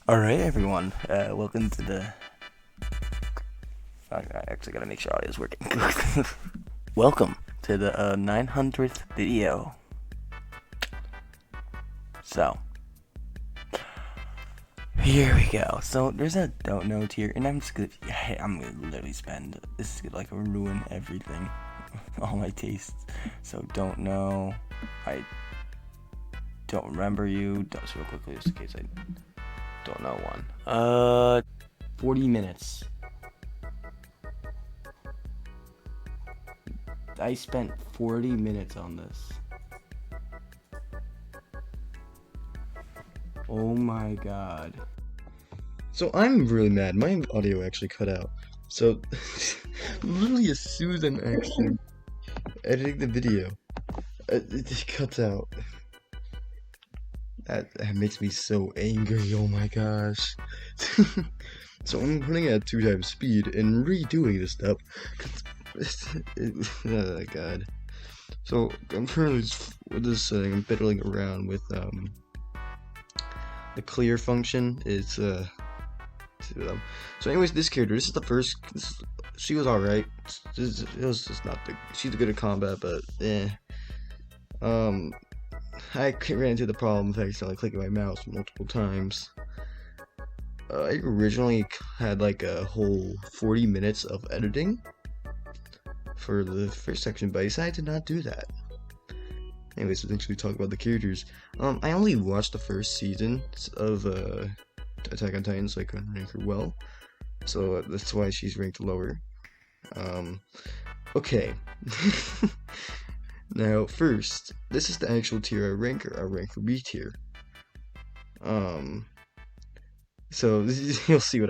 Alright, everyone. Welcome to the. I actually gotta make sure audio is working. Welcome to the 900th video. So, here we go. So, there's a don't know tier, and I'm gonna literally spend. This is gonna like ruin everything. All my tastes. So, don't know. I don't remember you. Just real quickly, just in case I don't know one. 40 minutes. I spent 40 minutes on this. Oh my god. So I'm really mad. My audio actually cut out. So literally as soon as I'm actually editing the video, it cuts out. That makes me so angry, oh my gosh. So I'm putting it at 2 times speed and redoing this stuff. Oh god. So I'm currently with this setting, I'm fiddling around with the clear function. It's so anyways, this character, this is the first, she was alright. It was just not she's good at combat, but I ran into the problem of accidentally clicking my mouse multiple times. I originally had like a whole 40 minutes of editing for the first section, but I decided to not do that. Anyways, so thanks for talking about the characters. I only watched the first season of Attack on Titan, so I couldn't rank her well. So that's why she's ranked lower. Okay. Now, first, this is the actual tier I rank her. I rank her B tier. So you'll see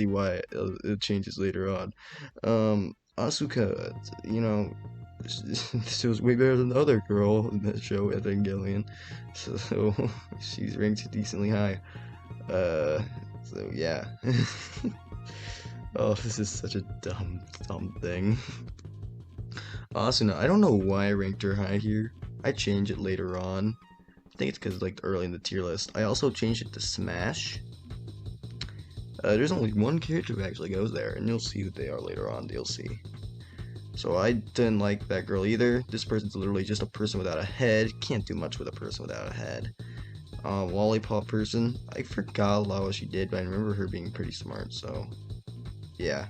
why it changes later on. Asuka, you know, she was way better than the other girl in that show, Evangelion. So she's ranked decently high. So yeah. Oh, this is such a dumb thing. Asuna, I don't know why I ranked her high here. I changed it later on. I think it's because like early in the tier list. I also changed it to Smash. There's only one character who actually goes there, and you'll see who they are later on. You'll see. So I didn't like that girl either. This person's literally just a person without a head. Can't do much with a person without a head. Lollipop person. I forgot a lot what she did, but I remember her being pretty smart. So yeah.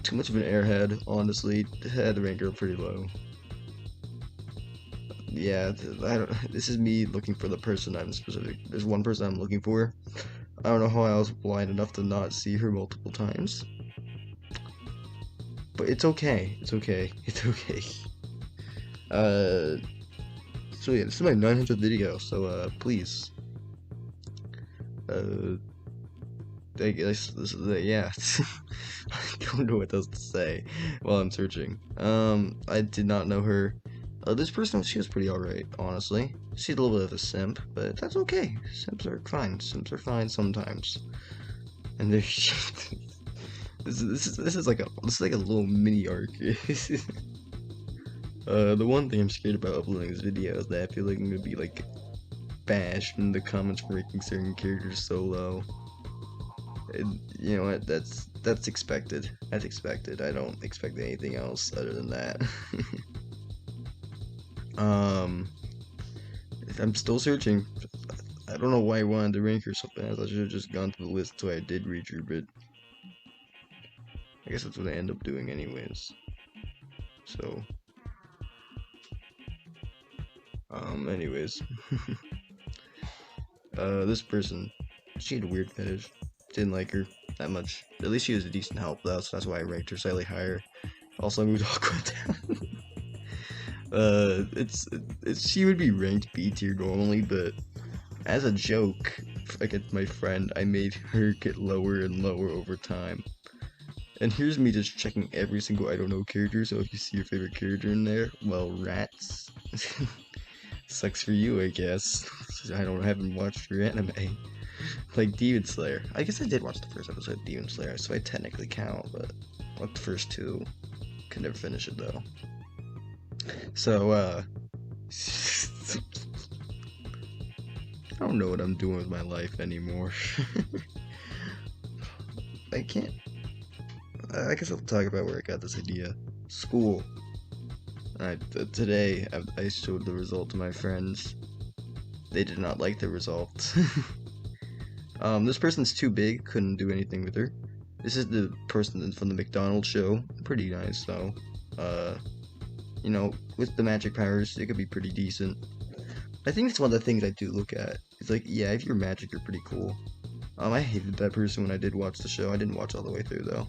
Too much of an airhead, honestly. Had to rank her pretty low. Yeah, this is me looking for the person I'm specific. There's one person I'm looking for. I don't know how I was blind enough to not see her multiple times. But it's okay. It's okay. It's okay. So yeah, this is my 900th video, so please. I guess this is yeah. I don't know what else to say while I'm searching. I did not know her. This person, she was pretty alright, honestly. She's a little bit of a simp, but that's okay. Simps are fine. Simps are fine sometimes. And there's this is like a little mini arc. The one thing I'm scared about uploading this video is that I feel like I'm gonna be like bashed in the comments for making certain characters so low. And, you know what? That's expected. That's expected. I don't expect anything else other than that. I'm still searching. I don't know why I wanted to rank her so fast. I should have just gone to the list so I did reach her, but I guess that's what I end up doing anyways. So, anyways. This person, she had a weird fetish. Didn't like her that much. At least she was a decent help though, so that's why I ranked her slightly higher. Also, I moved Aqua down. She would be ranked B tier normally, but as a joke against my friend, I made her get lower and lower over time. And here's me just checking every single I don't know character, so if you see your favorite character in there, well, rats. Sucks for you, I guess. Haven't watched your anime. Like Demon Slayer. I guess I did watch the first episode of Demon Slayer, so I technically count, but like the first two. Could never finish it though. So, I don't know what I'm doing with my life anymore. I can't. I guess I'll talk about where I got this idea. School. Today, I showed the result to my friends. They did not like the result. This person's too big, couldn't do anything with her. This is the person from the McDonald's show. Pretty nice, though. You know, with the magic powers, it could be pretty decent. I think it's one of the things I do look at. It's like, yeah, if you're magic, you're pretty cool. I hated that person when I did watch the show. I didn't watch all the way through, though.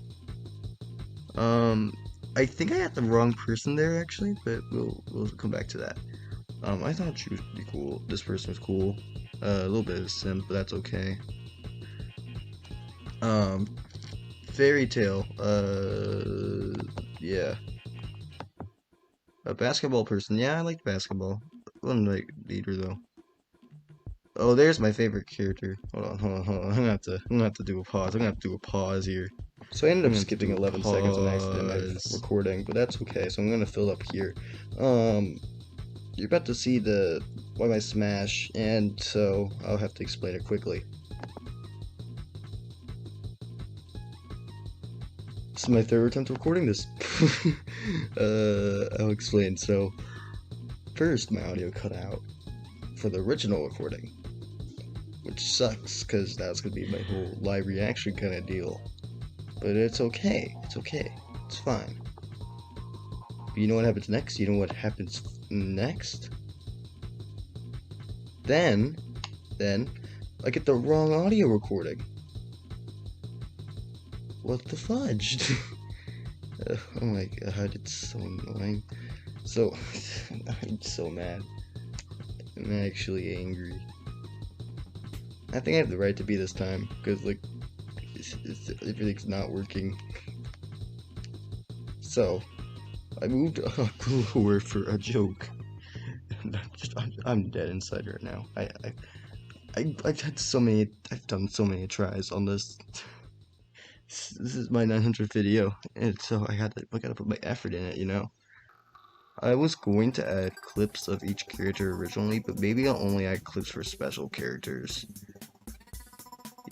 I think I had the wrong person there, actually, but we'll come back to that. I thought she was pretty cool. This person was cool. A little bit of a simp, but that's okay. Fairy Tale. Yeah. A basketball person. Yeah, I like basketball. Wasn't like leader though. Oh, there's my favorite character. Hold on. I'm gonna have to do a pause. I'm gonna have to do a pause here. So I ended up skipping 11 seconds on accident in my recording, but that's okay. So I'm gonna fill up here. You're about to see why my smash, and so I'll have to explain it quickly. This is my third attempt recording this. I'll explain. So, first my audio cut out for the original recording, which sucks because that's gonna be my whole live reaction kind of deal. But it's okay. It's okay. It's fine. But you know what happens next? You know what happens next? Then I get the wrong audio recording. What the fudge? Oh my god, it's so annoying. So, I'm so mad. I'm actually angry. I think I have the right to be this time, because, like, everything's not working. So, I moved up lower for a joke. I'm dead inside right now. I've done so many tries on this. This is my 900th video, and so I gotta put my effort in it, you know? I was going to add clips of each character originally, but maybe I'll only add clips for special characters.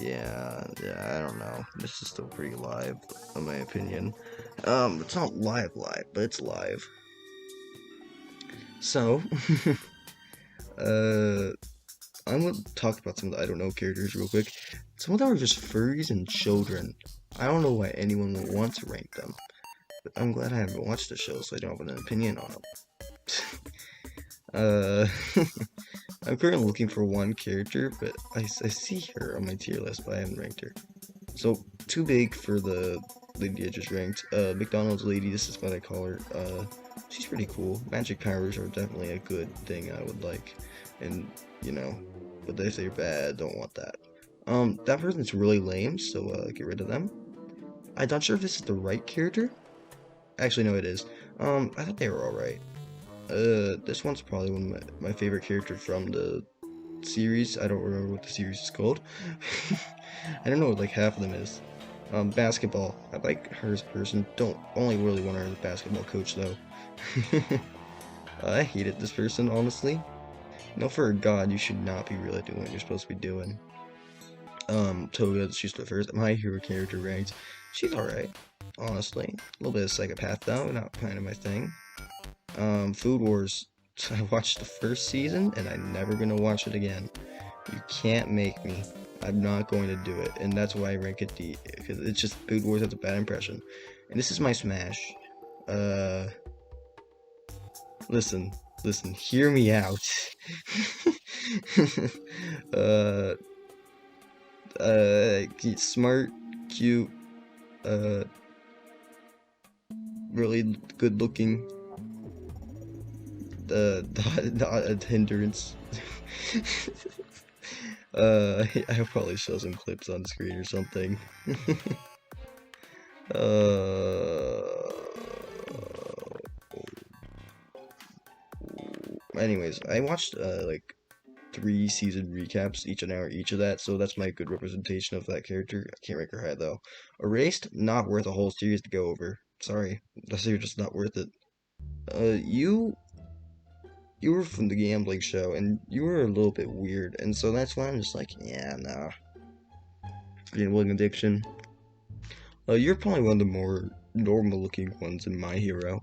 Yeah, I don't know. This is still pretty live, in my opinion. It's not live, but it's live. So, I'm gonna talk about some of the I don't know characters real quick. Some of them are just furries and children. I don't know why anyone would want to rank them, but I'm glad I haven't watched the show, so I don't have an opinion on them. I'm currently looking for one character, but I see her on my tier list, but I haven't ranked her. So, too big for the lady I just ranked. McDonald's lady, this is what I call her. She's pretty cool. Magic powers are definitely a good thing I would like, and, you know, but if they're bad, don't want that. That person's really lame, so, get rid of them. I'm not sure if this is the right character. Actually, no, it is. I thought they were alright. This one's probably one of my favorite characters from the series. I don't remember what the series is called. I don't know what like half of them is. Basketball. I like her as a person. Don't only really want her as a basketball coach though. I hated this person, honestly. No, for a god, you should not be really doing what you're supposed to be doing. Toga, she's the first. My hero character ranked. She's alright, honestly. A little bit of psychopath though, not kind of my thing. Food Wars. I watched the first season, and I'm never gonna watch it again. You can't make me. I'm not going to do it, and that's why I rank it D, because it's just Food Wars has a bad impression. And this is my smash. Listen, hear me out. Smart, cute, really good looking. The hindrance. I'll probably show some clips on screen or something. Anyways, I watched like 3 season recaps, each an hour each of that, so that's my good representation of that character. I can't rank her high though. Erased, not worth a whole series to go over. Sorry, that's just not worth it. You you were from the gambling show, and you were a little bit weird, and so that's why I'm just like, yeah, nah. Gambling addiction. You're probably one of the more normal-looking ones in My Hero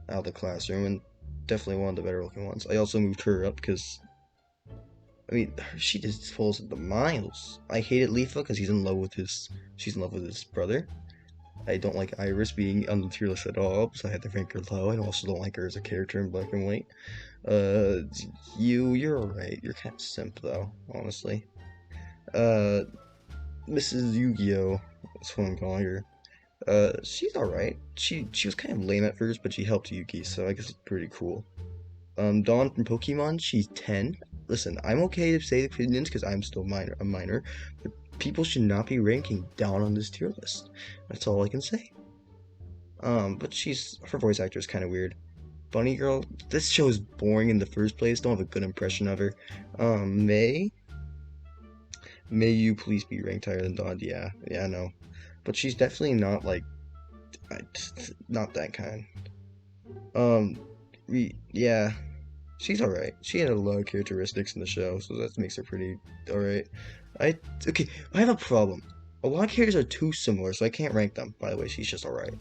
out of the classroom, and definitely one of the better-looking ones. I also moved her up because, I mean, she just falls at the miles. I hated Leafa because she's in love with his brother. I don't like Iris being on the tier list at all, so I had to rank her low. I also don't like her as a character in Black and White. You're alright. You're kind of simp, though, honestly. Mrs. Yu-Gi-Oh! That's what I'm calling her. She's alright. She was kind of lame at first, but she helped Yuki, so I guess it's pretty cool. Dawn from Pokemon, she's 10. Listen, I'm okay to say the opinions because I'm still a minor, but people should not be ranking down on this tier list. That's all I can say. But her voice actor is kind of weird. Bunny Girl, this show is boring in the first place. Don't have a good impression of her. May you please be ranked higher than Dawn? Yeah, I know. But she's definitely not like, not that kind. Yeah, she's alright. She had a lot of characteristics in the show, so that makes her pretty alright. Okay, I have a problem. A lot of characters are too similar, so I can't rank them. By the way, she's just alright.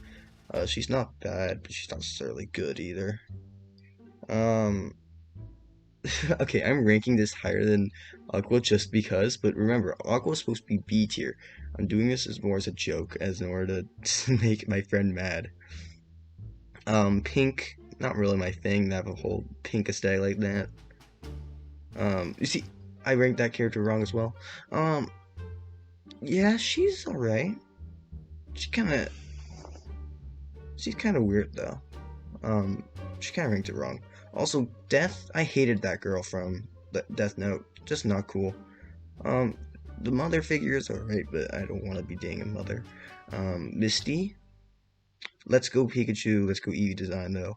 She's not bad, but she's not necessarily good either. Okay, I'm ranking this higher than Aqua just because, but remember, Aqua's supposed to be B tier. I'm doing this as more as a joke, as in order to make my friend mad. Pink, not really my thing, to have a whole pink aesthetic like that. You see, I ranked that character wrong as well. Yeah, she's alright. She's kind of weird, though. She kind of ranked it wrong. Also, Death, I hated that girl from Death Note. Just not cool. The mother figure is alright, but I don't want to be dating a mother. Misty, let's go Pikachu, let's go Eevee design, though.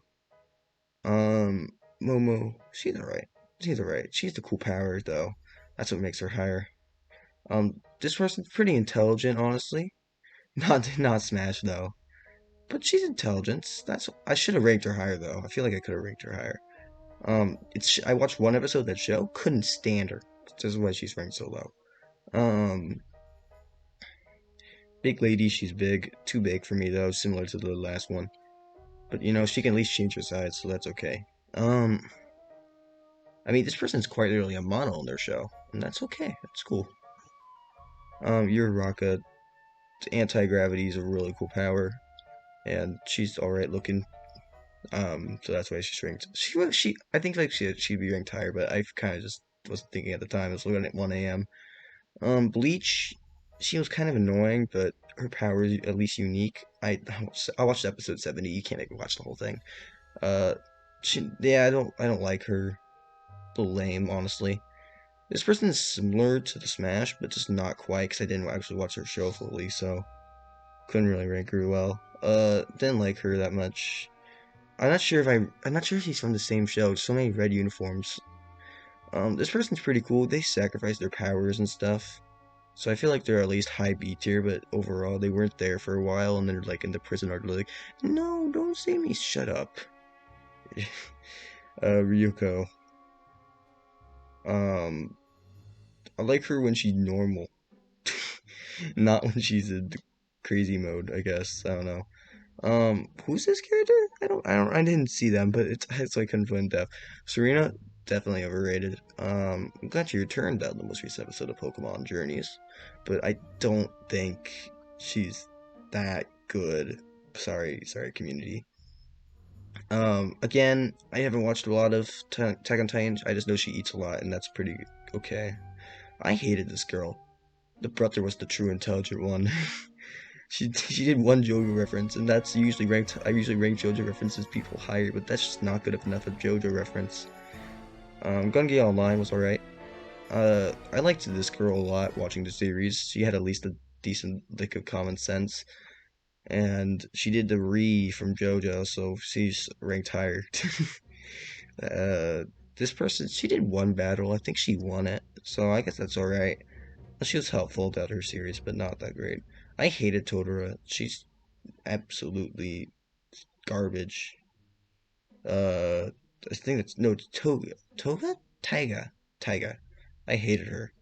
Momo, she's alright. She's the cool power, though. That's what makes her higher. This person's pretty intelligent, honestly. Not Smash, though. But she's intelligent. I should have ranked her higher, though. I feel like I could have ranked her higher. I watched one episode of that show, couldn't stand her. This is why she's ranked so low. Big lady, she's big. Too big for me, though, similar to the last one. But, she can at least change her size, so that's okay. I mean, this person's quite literally a mono in their show, and that's okay. That's cool. Your Raka, anti-gravity is a really cool power, and she's alright looking. So that's why she's ranked. I think like she'd be ranked higher, but I kind of just wasn't thinking at the time. I was looking at 1 a.m. Bleach, she was kind of annoying, but her power is at least unique. I watched episode 70. You can't make me watch the whole thing. I don't like her. A little lame, honestly. This person is similar to the Smash, but just not quite, because I didn't actually watch her show fully, so couldn't really rank her well. Didn't like her that much. I'm not sure if she's from the same show. So many red uniforms. This person's pretty cool. They sacrifice their powers and stuff. So I feel like they're at least high B tier, but overall they weren't there for a while, and they're like in the prison or they're like, no, don't say me, shut up. Ryuko. I like her when she's normal. Not when she's in crazy mode, I guess. I don't know. Who's this character? I didn't see them, but it's like couldn't find depth. Serena, definitely overrated. I'm glad she returned out in the most recent episode of Pokemon Journeys, but I don't think she's that good. Sorry, community. Again, I haven't watched a lot of Attack on Titan. I just know she eats a lot, and that's pretty okay. I hated this girl. The brother was the true intelligent one. She did one JoJo reference, and that's usually ranked. I usually rank JoJo references people higher, but that's just not good enough of JoJo reference. Gungi Online was alright. I liked this girl a lot watching the series. She had at least a decent lick of common sense, and she did the Re from JoJo, so she's ranked higher. This person, she did one battle. I think she won it, so I guess that's alright. She was helpful throughout her series, but not that great. I hated Totoro. She's absolutely garbage. I think that's, no, it's Toga. Toga? Taiga. I hated her.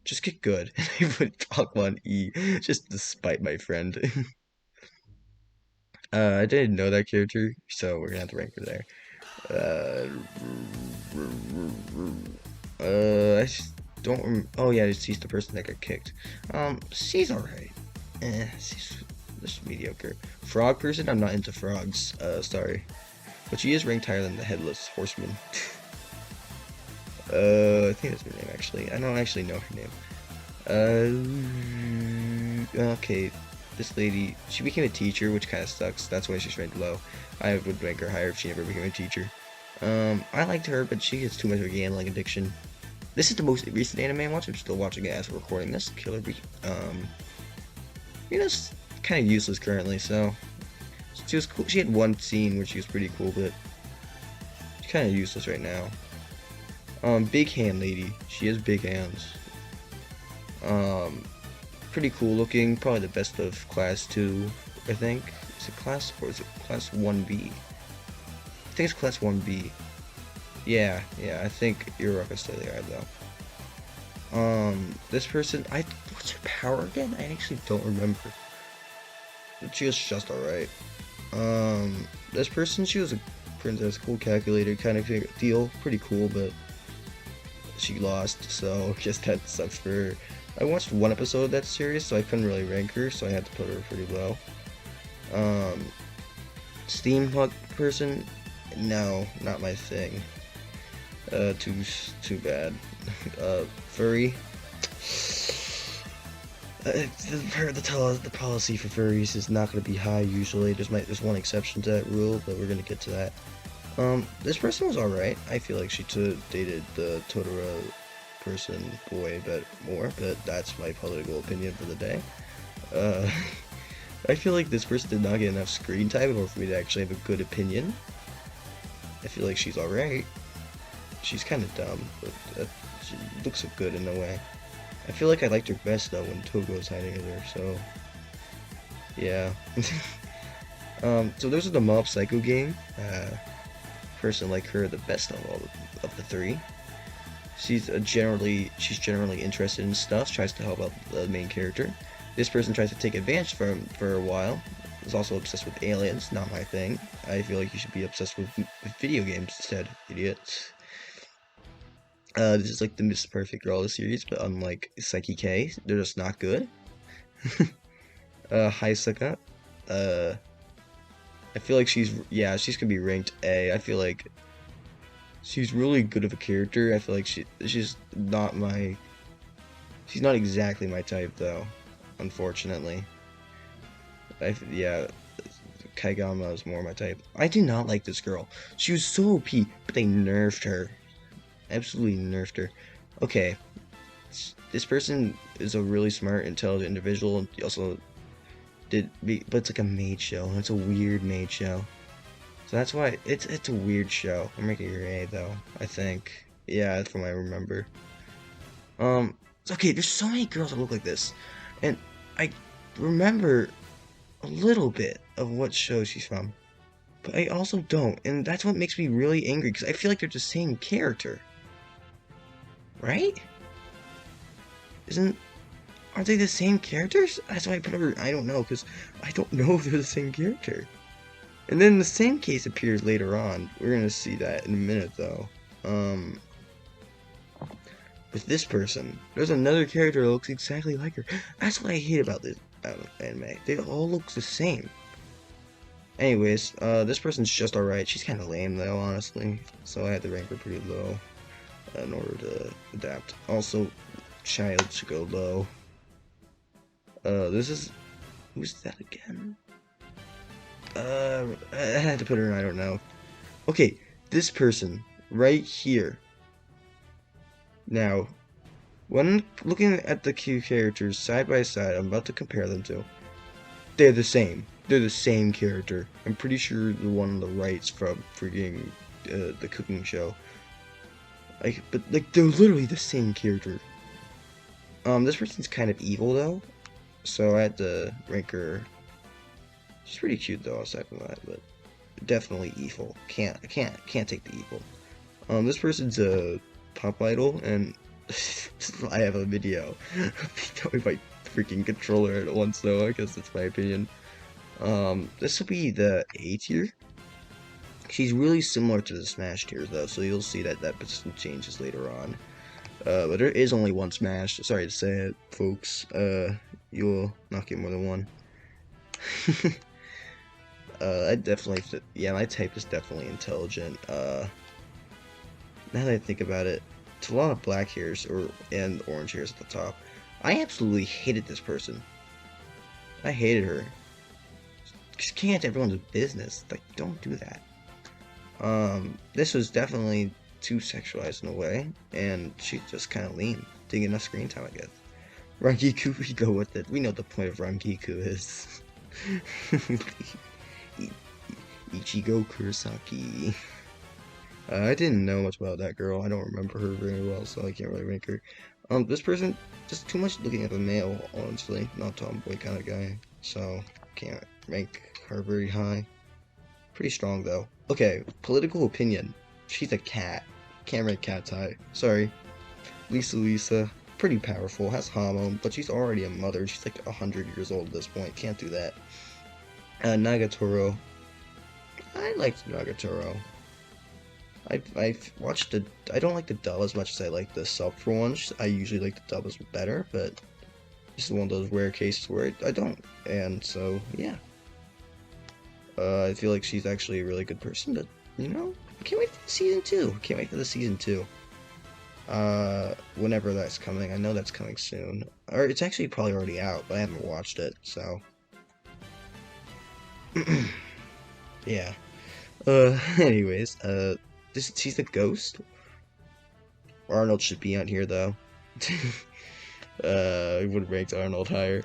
Just get good. And I put Pokemon E just to spite my friend. I didn't know that character, so we're gonna have to rank her there. I just don't oh yeah, she's the person that got kicked. She's alright. She's just mediocre. Frog person, I'm not into frogs. Sorry. But she is ranked higher than the Headless Horseman. I think that's her name, actually. I don't actually know her name. Okay. This lady, she became a teacher, which kind of sucks. That's why she's ranked low. I would rank her higher if she never became a teacher. I liked her, but she gets too much of a gambling addiction. This is the most recent anime I watched. I'm still watching it as we're recording this. Killer Bee. You know, it's kind of useless currently, so. She was cool. She had one scene where she was pretty cool, but she's kind of useless right now. Big hand lady. She has big hands. Pretty cool looking. Probably the best of class 2, I think. Is it class, or is it class 1B? I think it's class 1B. Yeah, I think Yuroka's slightly higher though. This person, what's her power again? I actually don't remember. But she was just alright. This person, she was a princess, cool calculator kind of deal. Pretty cool, but she lost, so I guess that sucks for her. I watched one episode of that series, so I couldn't really rank her, so I had to put her pretty low. Steampunk person, no, not my thing. Too bad. Furry. The policy for furries is not going to be high usually. There's one exception to that rule, but we're going to get to that. This person was alright. I feel like she dated the Totoro person boy a bit more, but that's my political opinion for the day. I feel like this person did not get enough screen time in order for me to actually have a good opinion. I feel like she's alright. She's kind of dumb, but she looks good in a way. I feel like I liked her best though when Togo's hiding in her, so yeah. So those are the Mob Psycho game. Person like her, the best of all of the three. She's generally interested in stuff, tries to help out the main character. This person tries to take advantage for him for a while. Is also obsessed with aliens, not my thing. I feel like you should be obsessed with video games instead, idiots. This is like the Miss Perfect Girl series, but unlike Psyche K, they're just not good. Haisuka, I feel like she's gonna be ranked A. I feel like she's really good of a character. I feel like she's not exactly my type though, unfortunately. Kaigama is more my type. I do not like this girl. She was so OP, but they nerfed her. Absolutely nerfed her. Okay, this person is a really smart, intelligent individual, and also but it's like a maid show, and it's a weird maid show. So that's why it's a weird show. I'm making her A though, I think. Yeah, that's from what I remember. Okay, there's so many girls that look like this, and I remember a little bit of what show she's from, but I also don't, and that's what makes me really angry, because I feel like they're the same character. Right? Aren't they the same characters? That's why I put her, I don't know, because I don't know if they're the same character. And then the same case appears later on. We're gonna see that in a minute, though. With this person, there's another character that looks exactly like her. That's what I hate about this anime. They all look the same. Anyways, this person's just alright. She's kind of lame, though, honestly. So I had to rank her pretty low in order to adapt. Also, child should go low. Who's that again? I had to put her in, I don't know. Okay, this person right here. Now, when looking at the two characters side by side, I'm about to compare them to. They're the same. They're the same character. I'm pretty sure the one on the right's from freaking the cooking show. But they're literally the same character. This person's kind of evil though, so I had to rank her. She's pretty cute though, aside from that. But definitely evil. Can't take the evil. This person's a pop idol, and I have a video with my freaking controller at once, though. I guess that's my opinion. This will be the A tier. She's really similar to the Smash tier, though, so you'll see that person changes later on. But there is only one Smash. Sorry to say it, folks. You'll not get more than one. I definitely, yeah, my type is definitely intelligent. Now that I think about it, it's a lot of black hairs and orange hairs at the top. I absolutely hated this person. I hated her. Just can't everyone's business. Like, don't do that. This was definitely too sexualized in a way, and she's just kind of lean. Didn't get enough screen time, I guess. Rangiku, we go with it. We know the point of Rangiku is. Ichigo Kurosaki. I didn't know much about that girl. I don't remember her very well, so I can't really rank her. This person, just too much looking at the male, honestly. Not tomboy kind of guy, so can't rank her very high. Pretty strong, though. Okay, political opinion. She's a cat. Can't rank cats high. Sorry. Lisa. Pretty powerful, has hormone, but she's already a mother. She's like 100 years old at this point. Can't do that. Nagatoro. I liked Nagatoro. I've watched the. I don't like the dub as much as I like the sub for once. I usually like the dub as better, but this is one of those rare cases where I don't. And so, yeah. I feel like she's actually a really good person, but, you know, I can't wait for season 2. Can't wait for the season 2. Whenever that's coming. I know that's coming soon. Or it's actually probably already out, but I haven't watched it, so. Yeah. Anyways, she's a ghost. Arnold should be on here, though. I would rank Arnold higher.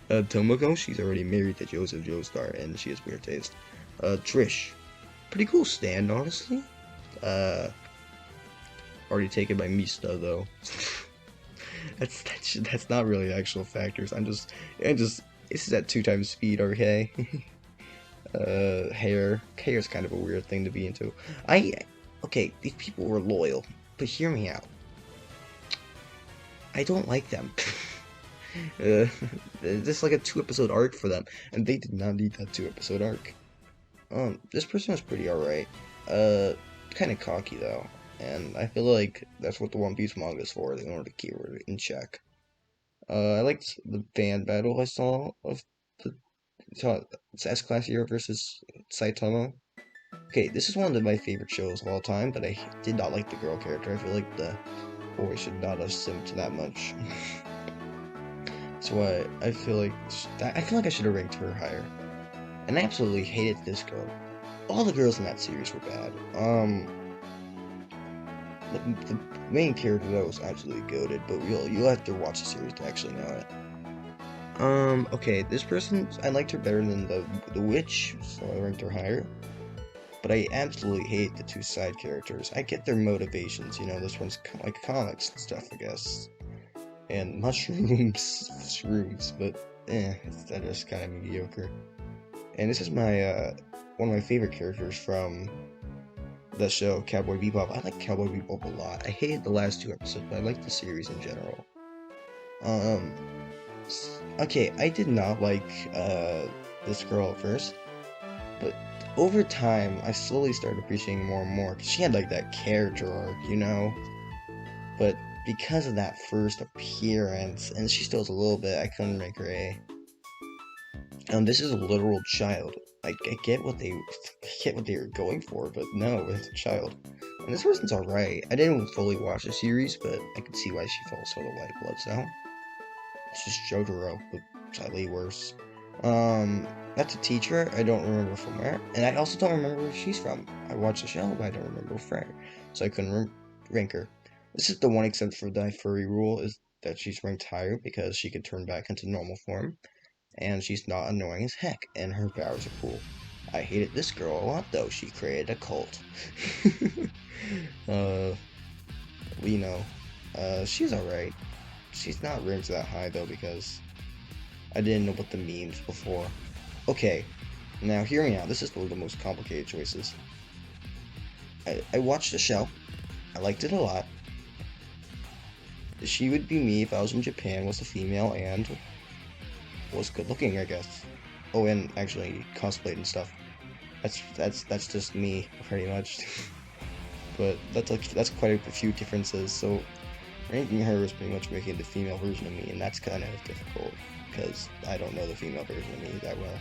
Tomoko, she's already married to Joseph Joestar, and she has weird taste. Trish, pretty cool stand, honestly. Already taken by Mista, though. that's not really actual factors. This is at 2 times speed, okay? Hair is kind of a weird thing to be into. Okay, these people were loyal, but hear me out. I don't like them. This is like a 2-episode arc for them, and they did not need that 2-episode arc. This person was pretty alright. Kind of cocky though, and I feel like that's what the One Piece manga is for. They wanted to keep her in check. I liked the band battle I saw of it's S-Class Hero versus Saitama. Okay, this is one of my favorite shows of all time, but I did not like the girl character. I feel like the boy should not have simped that much. So I feel like I should have ranked her higher. And I absolutely hated this girl. All the girls in that series were bad. The main character though was absolutely goated, but you'll have to watch the series to actually know it. Okay, this person, I liked her better than the witch, so I ranked her higher. But I absolutely hate the 2 side characters. I get their motivations, you know, this one's like comics and stuff, I guess. And shrooms, but they're just kind of mediocre. And this is my, one of my favorite characters from the show, Cowboy Bebop. I like Cowboy Bebop a lot. I hated the last 2 episodes, but I like the series in general. Okay, I did not like, this girl at first, but over time, I slowly started appreciating more and more, because she had, like, that character arc, you know? But because of that first appearance, and she still has a little bit, I couldn't rank her A. This is a literal child. I get what they were going for, but no, it's a child. And this person's alright. I didn't fully watch the series, but I could see why she felt sort of like Bloodstone. It's just JoJo, but slightly worse. That's a teacher. I don't remember from where, and I also don't remember where she's from. I watched the show, but I don't remember where, so I couldn't rank her. This is the one exception for the furry rule, is that she's ranked higher because she could turn back into normal form, and she's not annoying as heck, and her powers are cool. I hated this girl a lot, though. She created a cult. She's alright. She's not ranked that high, though, because I didn't know what the memes before. Okay, Now, hear me out. This is one of the most complicated choices. I watched the show. I liked it a lot. She would be me if I was in Japan, was a female, and was good looking, I guess. Oh, and actually cosplayed and stuff. That's just me, pretty much. But that's quite a few differences. So ranking her is pretty much making the female version of me, and that's kind of difficult because I don't know the female version of me that well.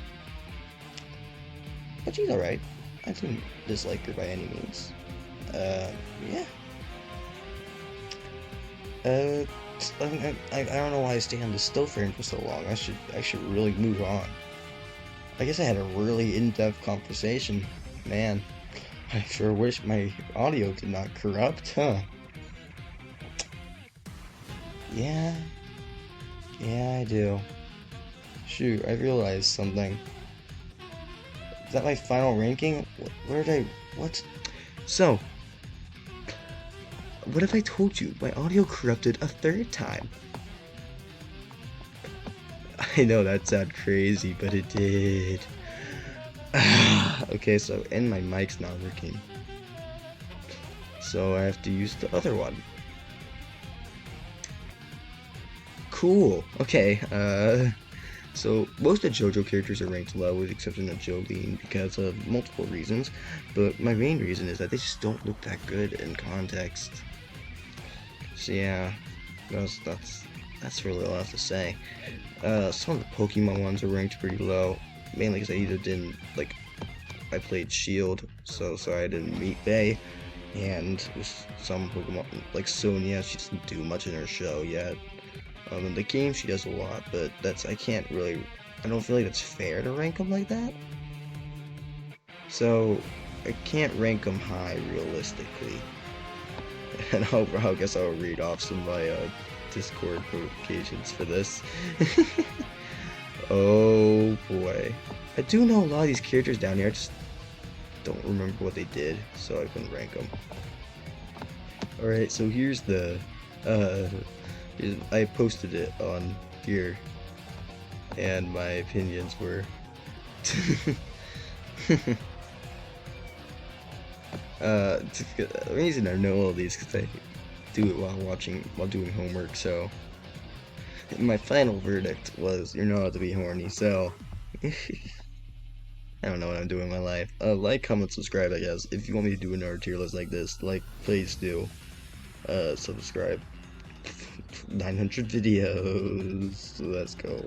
But she's alright. I didn't dislike her by any means. Yeah. I don't know why I stayed on the still frame for so long. I should really move on. I guess I had a really in-depth conversation. Man, I sure wish my audio did not corrupt, huh? Yeah, I do. Shoot, I realized something. Is that my final ranking? What? So, what if I told you my audio corrupted a third time? I know that sounds crazy, but it did. Okay, so, and my mic's not working. So I have to use the other one. Cool. Okay, so most of the JoJo characters are ranked low with the exception of Jolene because of multiple reasons, but my main reason is that they just don't look that good in context. So yeah, that's really all I have to say. Some of the Pokemon ones are ranked pretty low, mainly because I either didn't, like, I played Shield, so I didn't meet Bay, and with some Pokemon, like Sonia, she doesn't do much in her show yet. In the game she does a lot, but I don't feel like that's fair to rank them like that. So, I can't rank them high realistically. And I guess I'll read off some of my Discord notifications for this. Oh boy. I do know a lot of these characters down here, I just don't remember what they did, so I couldn't rank them. Alright, so here's the, I posted it on here, and my opinions were the reason I know all these because I do it while doing homework, so my final verdict was you're not allowed to be horny, so I don't know what I'm doing in my life. Like, comment, subscribe, I guess. If you want me to do another tier list like this, please do. Subscribe. 900 videos. Let's go.